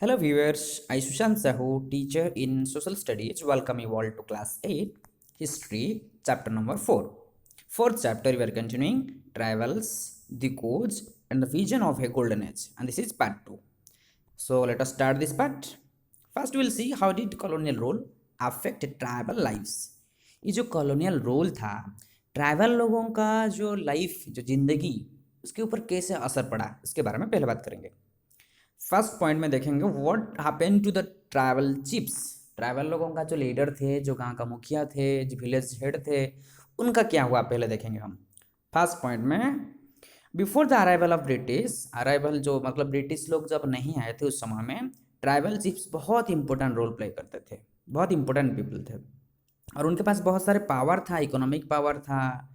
Hello viewers, I Sushant Sahu, teacher in Social Studies. Welcome you all to class 8, History, chapter number 4. Fourth chapter we are continuing travels, the codes and the vision of a golden age, and this is part 2. So let us start this part. First we will see how did colonial rule affect tribal lives. ये जो colonial rule था, tribal लोगों का जो life जो जिंदगी उसके ऊपर कैसे असर पड़ा इसके बारे में पहले बात करेंगे। फर्स्ट पॉइंट में देखेंगे what happened to the tribal chiefs. Tribal लोगों का जो लीडर थे, जो गांव का मुखिया थे, जो विलेज हेड थे, उनका क्या हुआ पहले देखेंगे हम। फर्स्ट पॉइंट में before the arrival of British, arrival जो मतलब ब्रिटिश लोग जब नहीं आए थे उस समय में ट्राइबल चिप्स बहुत इंपॉर्टेंट रोल प्ले करते थे, बहुत इंपॉर्टेंट पीपल थे और उनके पास बहुत सारे पावर था, इकोनॉमिक पावर था,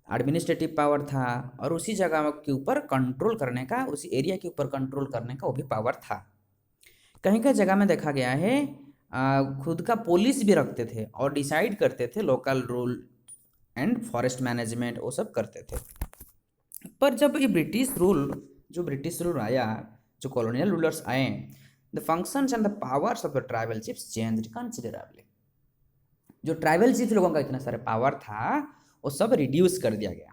एडमिनिस्ट्रेटिव पावर था और उसी जगह के ऊपर कंट्रोल करने का, उसी एरिया के ऊपर कंट्रोल करने का वो भी पावर था। कहीं कहीं जगह में देखा गया है खुद का पुलिस भी रखते थे और डिसाइड करते थे, local rule and forest management वो सब करते थे। पर जब ये ब्रिटिश रूल आया, जो कॉलोनियल रूलर्स आए, the functions and the powers of the tribal chiefs changed considerably. जो ट्राइबल चिफ्स लोगों का इतना सारा पावर था वो सब रिड्यूस कर दिया गया,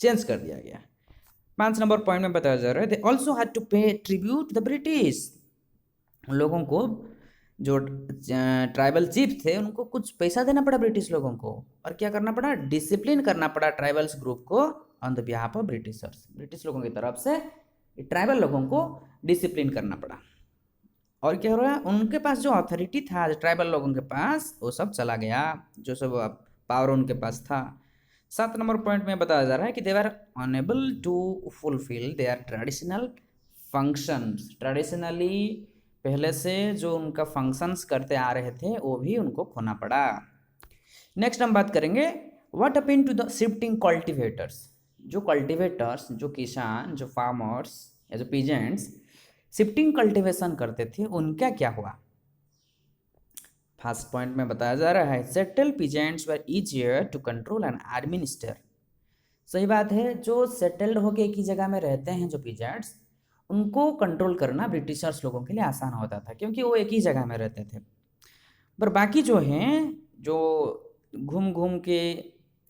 चेंज कर दिया गया। 5 नंबर पॉइंट में बताया जा रहा है, दे ऑल्सो हैड टू पे ट्रिब्यूट द ब्रिटिश। उन लोगों को जो ट्राइबल चीफ थे उनको कुछ पैसा देना पड़ा ब्रिटिश लोगों को, और क्या करना पड़ा, डिसिप्लिन करना पड़ा ट्राइबल्स ग्रुप को on the behalf of Britishers. British लोगों की तरफ से ट्राइबल लोगों को डिसिप्लिन करना पड़ा। और क्या हो रहा है, उनके पास जो अथॉरिटी था ट्राइबल लोगों के पास वो सब चला गया, जो सब पावर उनके पास था। 7 नंबर पॉइंट में बताया जा रहा है कि they are unable to fulfil their traditional functions. Traditionally पहले से जो उनका फंक्शंस करते आ रहे थे वो भी उनको खोना पड़ा। नेक्स्ट हम बात करेंगे what happened to the shifting cultivators. जो कल्टीवेटर्स, जो किसान, जो फार्मर्स या जो पीजेंट्स शिफ्टिंग कल्टीवेशन करते थे उनका क्या हुआ। फर्स्ट पॉइंट में बताया जा रहा है settle peasants were easier to control and administer. सही बात है, जो सेटल्ड होके एक ही जगह में रहते हैं जो पीजेंट्स, उनको कंट्रोल करना ब्रिटिशर्स लोगों के लिए आसान होता था क्योंकि वो एक ही जगह में रहते थे। पर बाकी जो हैं, जो घूम घूम के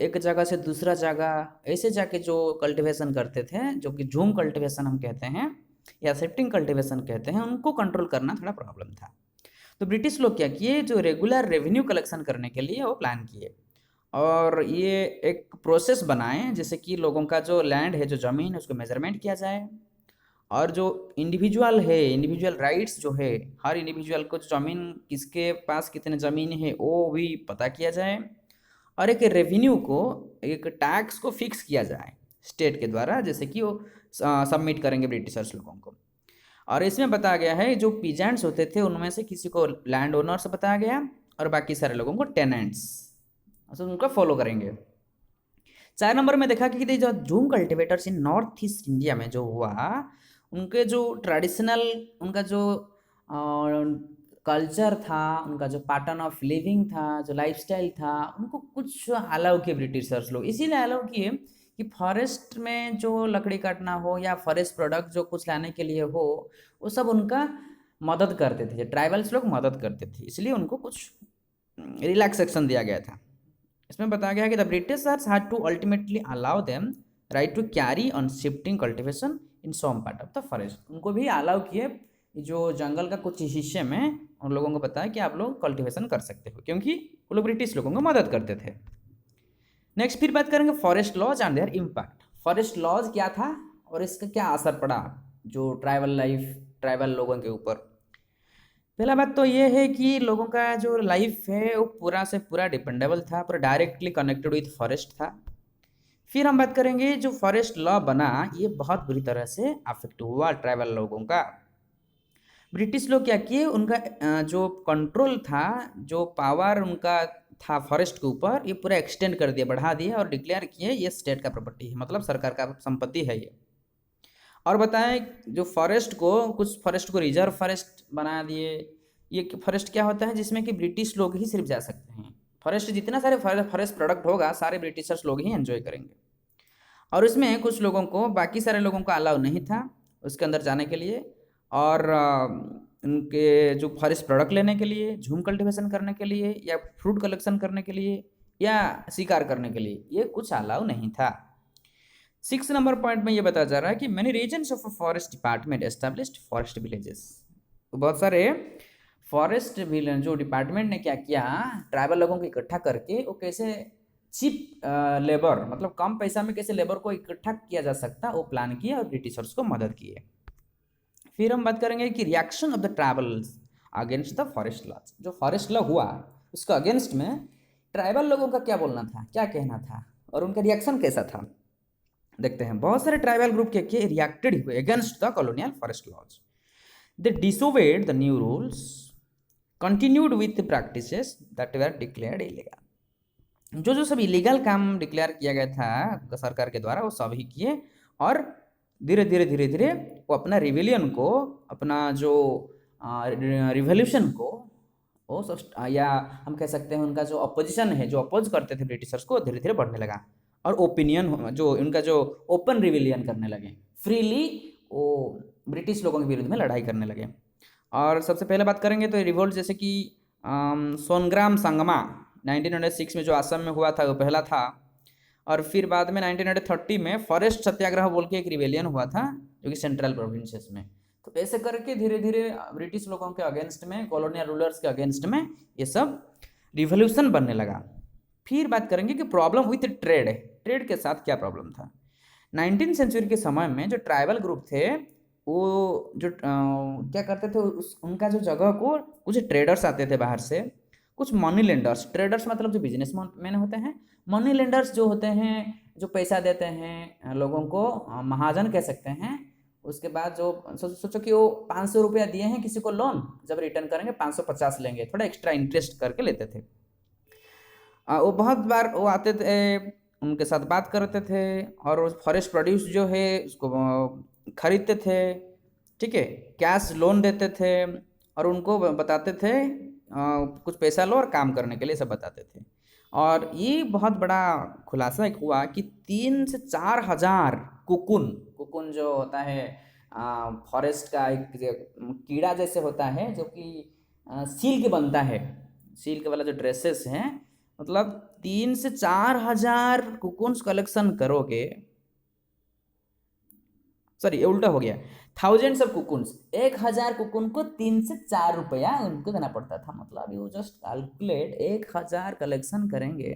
एक जगह से दूसरा जगह ऐसे जाके जो कल्टीवेशन करते थे, जो कि झूम कल्टीवेशन हम कहते हैं या शिफ्टिंग कल्टीवेशन कहते हैं, उनको कंट्रोल करना थोड़ा प्रॉब्लम था। तो ब्रिटिश लोग क्या किए, जो रेगुलर रेवेन्यू कलेक्शन करने के लिए वो प्लान किए और ये एक प्रोसेस बनाए, जैसे कि लोगों का जो लैंड है, जो ज़मीन है, उसको मेजरमेंट किया जाए और जो इंडिविजुअल है, इंडिविजुअल राइट्स जो है, हर इंडिविजुअल को ज़मीन किसके पास कितने ज़मीन है वो भी पता किया जाए और एक रेवेन्यू को, एक टैक्स को फिक्स किया जाए स्टेट के द्वारा, जैसे कि वो सबमिट करेंगे ब्रिटिशर्स लोगों को। और इसमें बताया गया है जो पीजेंट्स होते थे उनमें से किसी को लैंड ओनर्स बताया गया और बाकी सारे लोगों को टेनेंट्स, तो उनको फॉलो करेंगे। 4 नंबर में देखा कि जो झूम कल्टीवेटर्स इन नॉर्थ ईस्ट इंडिया में जो हुआ, उनके जो ट्रेडिशनल, उनका जो कल्चर था, उनका जो पैटर्न ऑफ लिविंग था, जो लाइफस्टाइल था, उनको कुछ अलाउ किए ब्रिटिशर्स लोग। इसीलिए अलाउ किए कि फॉरेस्ट में जो लकड़ी काटना हो या फॉरेस्ट प्रोडक्ट जो कुछ लाने के लिए हो, वो सब उनका मदद करते थे, ट्राइबल्स लोग मदद करते थे, इसलिए उनको कुछ रिलैक्सेशन दिया गया था। इसमें बताया गया कि the Britishers had to ultimately allow them right to carry on shifting cultivation in some part of the forest. उनको भी अलाउ किए, जो जंगल का कुछ हिस्से में उन लोगों को बताया कि आप लोग कल्टीवेशन कर सकते हो, क्योंकि वो लोग ब्रिटिश लोगों को मदद करते थे। नेक्स्ट फिर बात करेंगे forest laws and their impact. Forest laws क्या था और इसका क्या असर पड़ा जो ट्राइबल लाइफ, ट्राइबल लोगों के ऊपर। पहला बात तो ये है कि लोगों का जो लाइफ है वो पूरा से पूरा डिपेंडेबल था, पूरा डायरेक्टली कनेक्टेड विथ फॉरेस्ट था। फिर हम बात करेंगे जो फॉरेस्ट लॉ बना, ये बहुत बुरी तरह से अफेक्ट हुआ ट्राइबल लोगों का। ब्रिटिश लोग क्या किए, उनका जो कंट्रोल था, जो पावर उनका था फॉरेस्ट के ऊपर, ये पूरा एक्सटेंड कर दिया, बढ़ा दिया और डिक्लेयर किए ये स्टेट का प्रॉपर्टी है, मतलब सरकार का संपत्ति है ये। और बताएं जो कुछ फॉरेस्ट को रिजर्व फॉरेस्ट बना दिए। ये फॉरेस्ट क्या होता है, जिसमें कि ब्रिटिश लोग ही सिर्फ जा सकते हैं। फॉरेस्ट जितना सारे फॉरेस्ट प्रोडक्ट होगा सारे ब्रिटिशर्स लोग ही एंजॉय करेंगे, और इसमें कुछ लोगों को, बाकी सारे लोगों को अलाउ नहीं था उसके अंदर जाने के लिए। और उनके जो फॉरेस्ट प्रोडक्ट लेने के लिए, झूम कल्टीवेशन करने के लिए, या फ्रूट कलेक्शन करने के लिए, या शिकार करने के लिए, ये कुछ अलाउ नहीं था। 6 नंबर पॉइंट में ये बताया जा रहा है कि many reasons of forest department established forest villages. तो बहुत सारे फॉरेस्ट विलेज जो डिपार्टमेंट ने क्या किया, ट्राइबल लोगों को इकट्ठा करके वो कैसे चीप लेबर, मतलब कम पैसा में कैसे लेबर को इकट्ठा किया जा सकता, वो प्लान किया और ब्रिटिशर्स को मदद किए। फिर हम बात करेंगे कि reaction of the tribals against the forest laws. जो फॉरेस्ट लॉ हुआ उसके अगेंस्ट में ट्राइबल लोगों का क्या बोलना था, क्या कहना था, और उनका रिएक्शन कैसा था, देखते हैं। बहुत सारे ट्राइबल ग्रुप के रिएक्टेड हुए against the colonial forest laws. They disobeyed the new rules, continued with practices that were declared illegal. जो जो सब इलीगल काम डिक्लेयर किया गया था सरकार के द्वारा वो सब ही किए, और धीरे धीरे वो अपना रिविलियन को, अपना जो रिवोल्यूशन को, वो या हम कह सकते हैं उनका जो अपोजिशन है, जो अपोज करते थे ब्रिटिशर्स को, धीरे धीरे बढ़ने लगा। और ओपिनियन जो उनका जो ओपन रिविलियन करने लगे, फ्रीली वो ब्रिटिश लोगों के विरुद्ध में लड़ाई करने लगे। और सबसे पहले बात करेंगे तो रिवोल्ट जैसे कि सोनग्राम संगमा 1906 में जो असम में हुआ था वो पहला था। और फिर बाद में 1930 में फॉरेस्ट सत्याग्रह बोल के एक रिवेलियन हुआ था जो कि सेंट्रल प्रोविंसेस में। तो ऐसे करके धीरे धीरे ब्रिटिश लोगों के अगेंस्ट में, कॉलोनियल रूलर्स के अगेंस्ट में ये सब रिवोल्यूशन बनने लगा। फिर बात करेंगे कि प्रॉब्लम विथ ट्रेड, ट्रेड के साथ क्या प्रॉब्लम था। 19वीं सेंचुरी के समय में जो ट्राइबल ग्रुप थे वो जो क्या करते थे, उनका जो जगह को कुछ ट्रेडर्स आते थे बाहर से, कुछ मनी लेंडर्स, ट्रेडर्स मतलब जो बिजनेस मैन होते हैं, मनी लेंडर्स जो होते हैं जो पैसा देते हैं लोगों को, महाजन कह सकते हैं। उसके बाद जो सोचो कि वो 500 रुपया दिए हैं किसी को लोन, जब रिटर्न करेंगे 550 लेंगे, थोड़ा एक्स्ट्रा इंटरेस्ट करके लेते थे। वो बहुत बार वो आते थे, उनके साथ बात करते थे, और फॉरेस्ट प्रोड्यूस जो है उसको खरीदते थे, ठीक है, कैश लोन देते थे, और उनको बताते थे कुछ पैसा लो और काम करने के लिए सब बताते थे। और ये बहुत बड़ा खुलासा एक हुआ कि 3 से 4 हज़ार कुकुन जो होता है फॉरेस्ट का एक कीड़ा जैसे होता है, जो कि सिल्क बनता है, सिल्क वाला जो ड्रेसेस हैं, मतलब 3 से 4 हज़ार कुकुन्स कलेक्शन करोगे, सॉरी ये उल्टा हो गया, थाउजेंड्स ऑफ कुकुन्स, 1000 कुकुन को 3 से 4 रुपया उनको देना पड़ता था। मतलब यू जस्ट कैलकुलेट, 1000 कलेक्शन करेंगे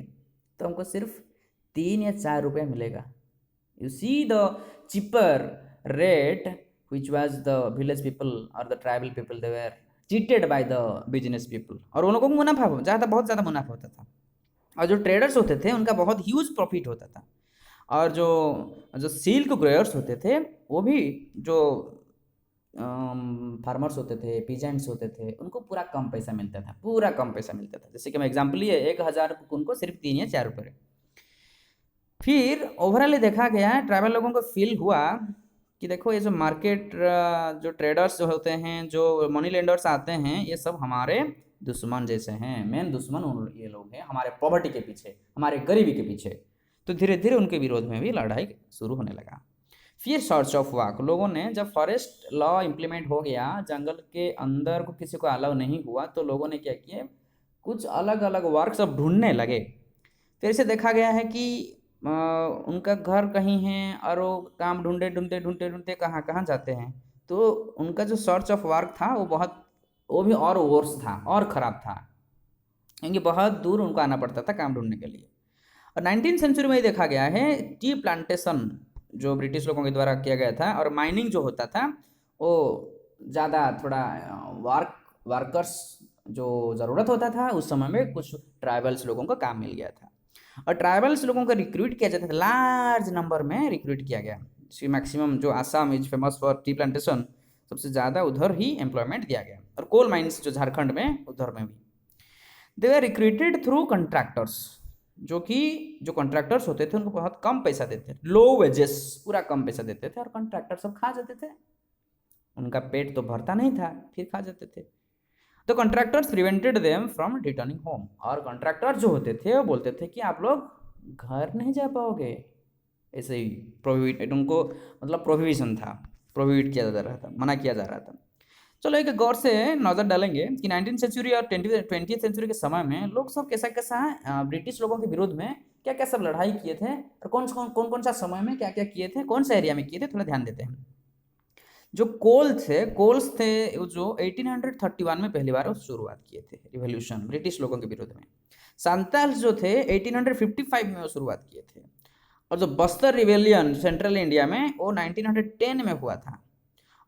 तो हमको सिर्फ 3 या 4 रुपया मिलेगा। You see the cheaper rate which was the village people और the tribal people, they were cheated by the business people, और उन लोगों को मुनाफा बहुत ज़्यादा मुनाफा होता था। और जो ट्रेडर्स होते थे उनका बहुत ह्यूज प्रॉफिट होता था। और जो सिल्क ग्रोयर्स होते थे वो भी, जो फार्मर्स होते थे, पीजेंट्स होते थे, उनको पूरा कम पैसा मिलता था, पूरा कम पैसा मिलता था। जैसे कि मैं एग्जांपल लिए 1000 उनको सिर्फ 3 या 4 रुपये। फिर ओवरऑल देखा गया, ट्राइबल लोगों को फील हुआ कि देखो ये जो मार्केट जो ट्रेडर्स जो होते हैं, जो मनी लेंडर्स आते हैं, ये सब हमारे दुश्मन जैसे हैं, मेन दुश्मन ये लोग हैं हमारे पॉवर्टी के पीछे, हमारे गरीबी के पीछे। तो धीरे धीरे उनके विरोध में भी लड़ाई शुरू होने लगा। फिर सर्च ऑफ वर्क, लोगों ने जब फॉरेस्ट लॉ इम्प्लीमेंट हो गया, जंगल के अंदर को किसी को अलाउ नहीं हुआ, तो लोगों ने क्या किया, कुछ अलग अलग वर्क सब ढूंढने लगे। फिर से देखा गया है कि उनका घर कहीं है और वो काम ढूंढते कहाँ कहाँ जाते हैं। तो उनका जो सर्च ऑफ वर्क था वो भी और वर्स था और ख़राब था, क्योंकि बहुत दूर उनको आना पड़ता था काम ढूंढने के लिए। और 19वीं सेंचुरी में देखा गया है टी प्लांटेशन जो ब्रिटिश लोगों के द्वारा किया गया था, और माइनिंग जो होता था वो ज़्यादा थोड़ा वर्कर्स जो ज़रूरत होता था, उस समय में कुछ ट्राइबल्स लोगों को काम मिल गया था। और ट्राइबल्स लोगों को रिक्रूट किया जाता था, लार्ज नंबर में रिक्रूट किया गया। मैक्सिमम जो Assam is famous for tea plantation, सबसे ज़्यादा उधर ही एम्प्लॉयमेंट दिया गया। और कोल माइंस जो झारखंड में, उधर में भी दे वर रिक्रूटेड थ्रू कंट्रैक्टर्स, जो कॉन्ट्रैक्टर्स होते थे उनको बहुत कम पैसा देते थे, लो वेजेस, पूरा कम पैसा देते थे, और कॉन्ट्रैक्टर सब खा जाते थे, उनका पेट तो भरता नहीं था, फिर खा जाते थे। तो contractors prevented them from returning home, और कॉन्ट्रैक्टर जो होते थे वो बोलते थे कि आप लोग घर नहीं जा पाओगे, ऐसे ही प्रोहिबिट, उनको मतलब प्रोहिबिशन था, प्रोहिबिट किया जा रहा था, मना किया जा रहा था। चलो एक गौर से नज़र डालेंगे कि 19th सेंचुरी और 20th सेंचुरी के समय में लोग सब कैसा कैसा ब्रिटिश लोगों के विरोध में क्या क्या सब लड़ाई किए थे और कौन सा समय में क्या क्या किए थे, कौन सा एरिया में किए थे, थोड़ा ध्यान देते हैं। जो कोल्स थे वो जो 1831 में पहली बार वो शुरुआत किए थे रिवॉल्यूशन ब्रिटिश लोगों के विरोध में। सांताल्स जो थे 1855 में वो शुरुआत किए थे। और जो बस्तर रिवेलियन सेंट्रल इंडिया में वो 1910 में हुआ था।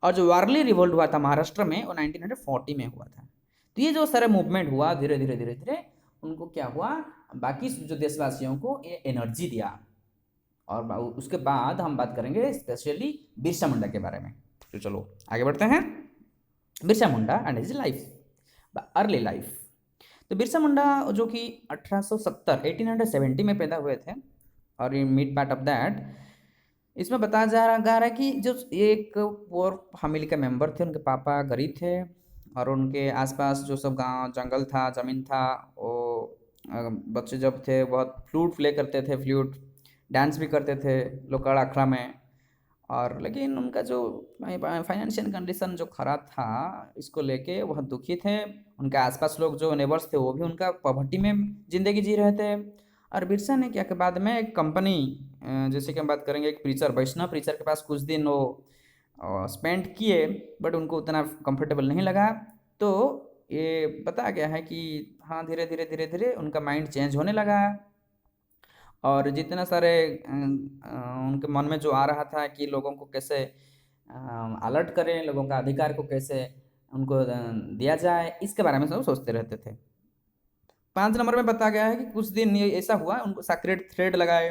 और जो वारली रिवोल्ट हुआ था महाराष्ट्र में वो 1940 में हुआ था। तो ये जो सारा मूवमेंट हुआ धीरे धीरे धीरे धीरे उनको क्या हुआ, बाकी जो देशवासियों को ये एनर्जी दिया। और उसके बाद हम बात करेंगे स्पेशली बिरसा मुंडा के बारे में। तो चलो आगे बढ़ते हैं। Birsa Munda and his life, early life. तो बिरसा मुंडा जो कि 1870 में पैदा हुए थे और in mid part of that इसमें बताया जा रहा है कि जो एक पुअर फैमिली का मेंबर थे, उनके पापा गरीब थे और उनके आसपास जो सब गांव जंगल था, ज़मीन था, वो बच्चे जब थे बहुत फ्लूट प्ले करते थे, फ्लूट डांस भी करते थे लोकल अखड़ा में। और लेकिन उनका जो फाइनेंशियल कंडीशन जो खराब था इसको लेके बहुत दुखी थे। उनके आसपास लोग जो नेबर्स थे वो भी उनका पॉवर्टी में ज़िंदगी जी रहे थे। और बिरसा ने क्या के बाद में एक कंपनी, जैसे कि हम बात करेंगे एक प्रीचर, वैष्णव प्रीचर के पास कुछ दिन वो स्पेंड किए, बट उनको उतना कंफर्टेबल नहीं लगा। तो ये बताया गया है कि हाँ धीरे धीरे धीरे धीरे उनका माइंड चेंज होने लगा। और जितना सारे उनके मन में जो आ रहा था कि लोगों को कैसे अलर्ट करें, लोगों का अधिकार को कैसे उनको दिया जाए, इसके बारे में सब सोचते रहते थे। 5 नंबर में बताया गया है कि कुछ दिन ये ऐसा हुआ उनको सैक्रेड थ्रेड लगाए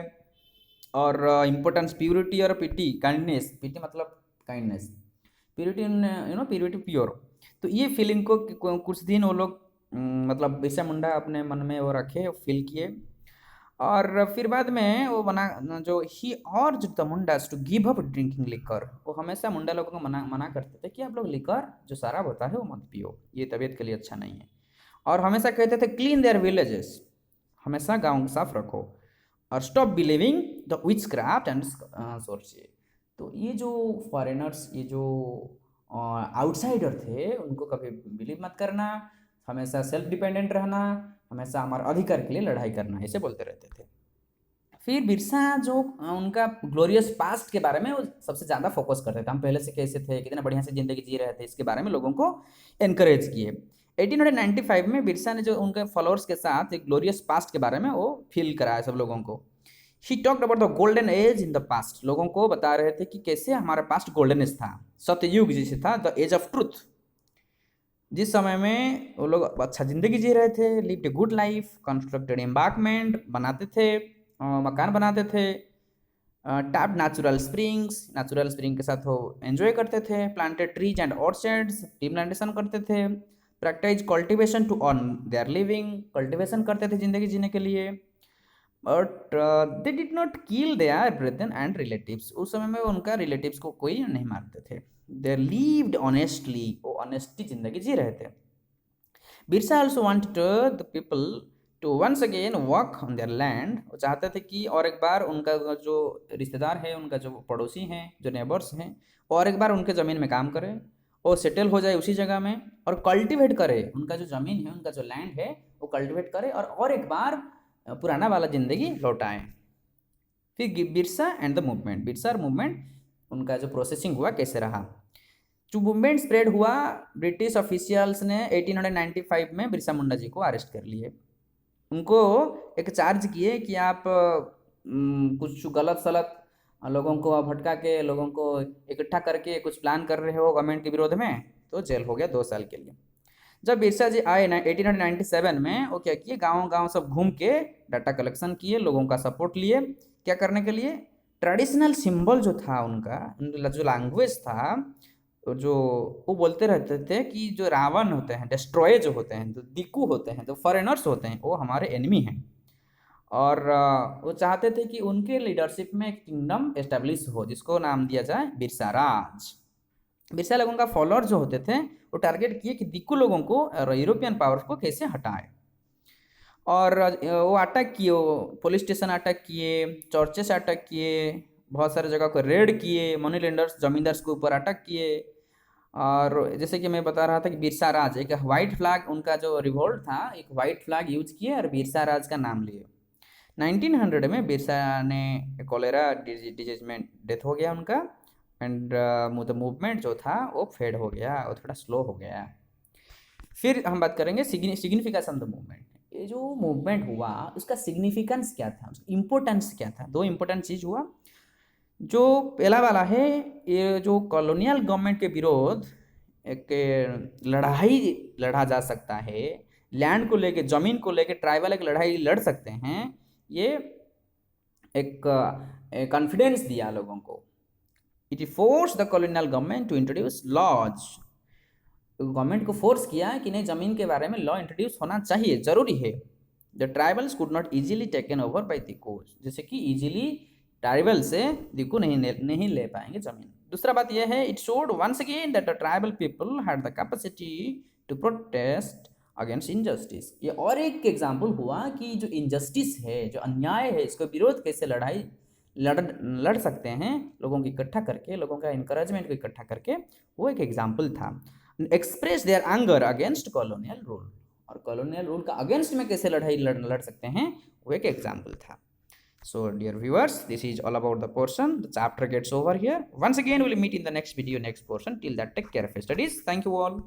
और इम्पोर्टेंस प्योरिटी और पीटी काइंडनेस, पीटी मतलब काइंडनेस, प्योरिटी प्योरिटी प्योर। तो ये फीलिंग को कुछ दिन वो लोग मतलब बिरसा मुंडा अपने मन में वो रखे, फील किए। और फिर बाद में वो बना जो ही और जो the Mundas to give up drinking liquor, वो हमेशा मुंडा लोगों को मना करते थे कि आप लोग लिकर जो शराब होता है वो मत पियो, ये तबीयत के लिए अच्छा नहीं है। और हमेशा कहते थे क्लीन देयर विलेजेस, हमेशा गाँव साफ रखो, और stop believing the which craft and source. तो ये जो फॉरेनर्स, ये जो आउटसाइडर थे, उनको कभी बिलीव मत करना, हमेशा सेल्फ डिपेंडेंट रहना, हमेशा हमारे अधिकार के लिए लड़ाई करना, ऐसे बोलते रहते थे। फिर बिरसा जो उनका ग्लोरियस पास्ट के बारे में वो सबसे ज़्यादा फोकस करते थे, हम पहले से कैसे थे, कितना बढ़िया से ज़िंदगी जी रहे थे, इसके बारे में लोगों को एनकरेज किए। 1895 में बिरसा ने जो उनके फॉलोअर्स के साथ एक ग्लोरियस पास्ट के बारे में वो फील कराया सब लोगों को। He talked about the golden age in the past, लोगों को बता रहे थे कि कैसे हमारा पास्ट गोल्डन एज था, सत्ययुग जिसे था, द एज ऑफ ट्रूथ, जिस समय में वो लोग अच्छा ज़िंदगी जी रहे थे, lived a good life, constructed embankment बनाते थे, मकान बनाते थे, टैप नेचुरल स्प्रिंग के साथ वो एंजॉय करते थे, planted trees and orchards, tea plantation करते थे, practise cultivation to earn their living, cultivation करते थे ज़िंदगी जीने के लिए। But they did not kill their brethren and relatives, उस समय में उनका रिलेटिव्स को कोई नहीं मारते थे। दे लिव्ड ऑनेस्टली, वो ऑनेस्टी ज़िंदगी जी रहे थे। Birsa also wanted the people to once again work on their land, वो चाहते थे कि और एक बार उनका जो रिश्तेदार है, उनका जो पड़ोसी हैं, जो नेबर्स हैं, और एक बार उनके ज़मीन में काम करें और सेटल हो जाए उसी जगह में, और कल्टीवेट करे, उनका जो ज़मीन है, उनका जो लैंड है वो कल्टीवेट करे और एक बार पुराना वाला ज़िंदगी लौटाएं। फिर Birsa and the movement, Birsa और मूवमेंट उनका जो प्रोसेसिंग हुआ कैसे रहा। जो मूवमेंट स्प्रेड हुआ, ब्रिटिश ऑफिशियल्स ने 1895 में बिरसा मुंडा जी को अरेस्ट कर लिए। उनको एक चार्ज किए कि आप कुछ गलत सलत लोगों को भटका के, लोगों को इकट्ठा करके कुछ प्लान कर रहे हो गवर्नमेंट के विरोध में, तो जेल हो गया 2 साल के लिए। जब बिरसा जी आए 1897 में, वो क्या किए, गांव गांव सब घूम के डाटा कलेक्शन किए, लोगों का सपोर्ट लिए, क्या करने के लिए, ट्रेडिशनल सिंबल जो था उनका, जो लैंग्वेज था, जो वो बोलते रहते थे कि जो रावण होते हैं, डिस्ट्रॉय जो होते हैं, जो दिक्कू होते हैं, जो फॉरेनर्स होते हैं, वो हमारे एनिमी हैं। और वो चाहते थे कि उनके लीडरशिप में एक किंगडम एस्टेब्लिश हो जिसको नाम दिया जाए बिरसा राज। बिरसा लोगों का फॉलोअर जो होते थे वो टारगेट किए कि दिक्कू लोगों को और यूरोपियन पावर्स को कैसे हटाए। और वो अटैक किए, पुलिस स्टेशन अटैक किए, चर्चेस अटैक किए, बहुत सारे जगह को रेड किए, मनी लेंडर्स जमींदार्स के ऊपर अटैक किए, और जैसे कि मैं बता रहा था कि बिरसा राज एक वाइट फ्लैग, उनका जो रिवोल्ट था एक वाइट फ्लैग यूज किए और बिरसा राज का नाम लिए। 1900 में बिरसा ने कोलेरा डिजीज में डेथ हो गया उनका। एंड द मूवमेंट जो था वो फेड हो गया और थोड़ा स्लो हो गया। फिर हम बात करेंगे सिग्निफिकेंस ऑफ द मूवमेंट। ये जो मूवमेंट हुआ उसका सिग्निफिकेंस क्या था, उसका इम्पोर्टेंस क्या था। दो इम्पोर्टेंट चीज हुआ। जो पहला वाला है, ये जो कॉलोनियल गवर्नमेंट के विरोध एक लड़ाई लड़ा जा सकता है, लैंड को लेके, जमीन को लेके ट्राइबल एक लड़ाई लड़ सकते हैं, ये एक कॉन्फिडेंस दिया लोगों को। It force the colonial government to introduce laws. Government को फोर्स किया कि नहीं, जमीन के बारे में लॉ इंट्रोड्यूस होना चाहिए, जरूरी है। The tribals could not easily taken over by dikus, जैसे कि इजीली ट्राइबल से दिक्कू नहीं ले पाएंगे जमीन। दूसरा बात यह है, it showed once again that the tribal people had the capacity to protest against injustice. ये और एक एग्जाम्पल हुआ कि जो इनजस्टिस है, जो अन्याय है, इसको विरोध कैसे लड़ सकते हैं, लोगों को इकट्ठा करके, लोगों का इंकरेजमेंट को इकट्ठा करके। वो एक एग्जाम्पल था। Express their anger against colonial rule, और कॉलोनियल रूल का अगेंस्ट में कैसे लड़ सकते हैं, वो एक एग्जाम्पल था। So dear viewers, this is all about the portion. The chapter gets over here. Once again, we'll meet in the next video, next portion. Till that, take care of your studies. Thank you all.